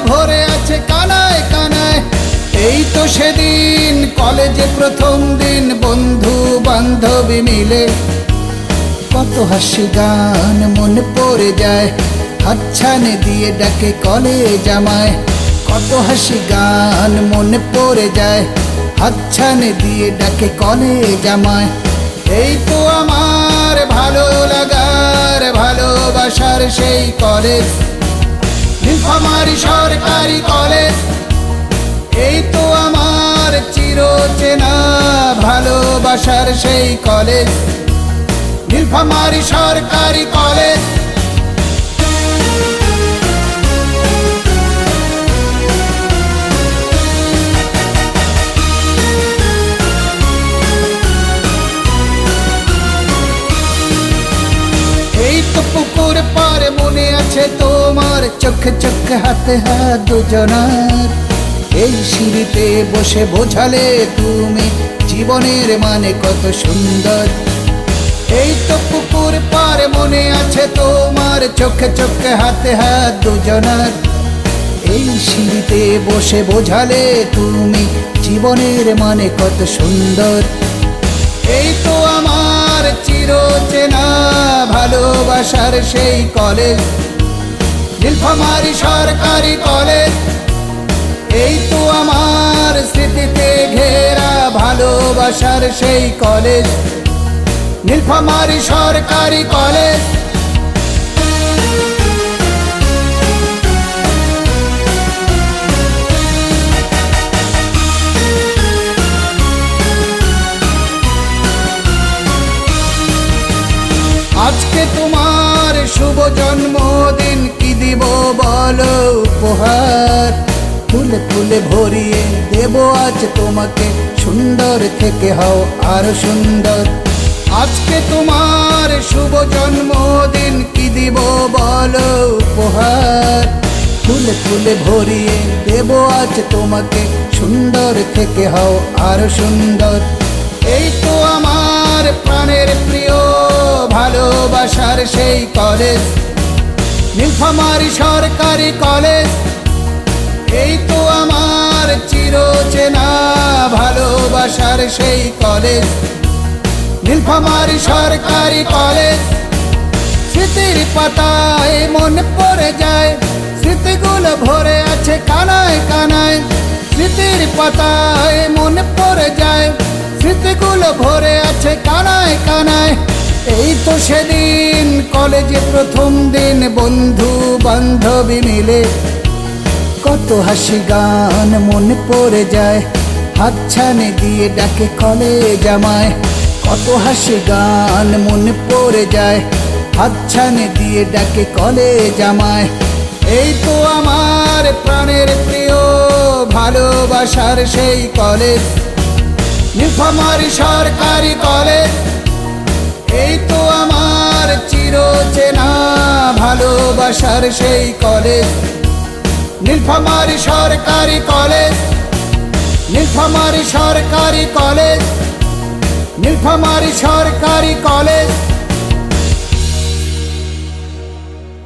ভরে আছে কানায় কানায়। এই তো সেদিন কলেজে প্রথম দিন, বন্ধু বান্ধবী মিলে কত হাসি গান মনে পড়ে যায়, হাতছানি দিয়ে ডাকে কলেজ আমায়। কত হাসি গান মনে পড়ে যায়, হাতছানি দিয়ে ডাকে কলেজ আমায়। এই তো আমার ভালো লাগার ভালোবাসার সেই কলেজ, নীলফামারী সরকারি কলেজ। এই তো আমার চিরচেনা ভালোবাসার সেই কলেজ, নীলফামারী সরকারি কলেজ। এই তো পুকুর পাড়ে মনে আছে তোমার, চোখে চোখে হাতে হাত দুজনার। এই সিঁড়িতে বসে বোঝালে তুমি জীবনের মানে কত সুন্দর। এই তো পুকুর পাড়ে মনে আছে তোমার, চোখে চোখে হাতে হাত দুজনার। এই সিঁড়িতে বসে বোঝালে তুমি জীবনের মানে কত সুন্দর। এই তো আমার চিরচেনা ভালোবাসার সেই কলেজ, নীলফামারী সরকারি কলেজ। এই তো আমার স্মৃতিতে ঘেরা ভালোবাসার সেই কলেজ, নীলফামারী সরকারি কলেজ। আজকে তোমার শুভ জন্মদিন, কি দিব বলো উপহার। ফুলে ফুলে ভরিয়ে দেব আজ তোমাকে, সুন্দর থেকে হও আরো সুন্দর। আজকে তোমার শুভ জন্মদিন, কি দিব বলো উপহার। ফুলে ফুলে ভরিয়ে দেব আজ তোমাকে, সুন্দর থেকে হও আরো সুন্দর। এই তো আমার প্রাণের প্রিয় ভালোবাসার সেই কলেজ, নীলফামারী সরকারি কলেজ। এই তো আমার চিরচেনা ভালোবাসার সেই কলেজ, নীলফামারী সরকারি কলেজ। স্মৃতির পাতায় মনে পড়ে যায়, স্মৃতিগুলো ভরে আছে কানায় কানায়। স্মৃতির পাতায় মনে পড়ে যায়, স্মৃতিগুলো ভরে আছে কানায় কানায়। এই তো সেদিন কলেজে প্রথম দিন, বন্ধু বান্ধবী মিলে কত হাসি গান মনে পড়ে যায়, হাতছানি দিয়ে ডাকে কলেজ আমায়। কত হাসি গান মনে পড়ে যায়, হাতছানি দিয়ে ডাকে কলেজ আমায়। এই তো আমার প্রাণের প্রিয় ভালোবাসার সেই কলেজ, নীলফামারী সরকারি কলেজ। এই তো আমার চিরচেনা ভালোবাসার সেই কলেজ, নীলফামারী সরকারি কলেজ, নীলফামারী সরকারি কলেজ, নীলফামারী সরকারি কলেজ।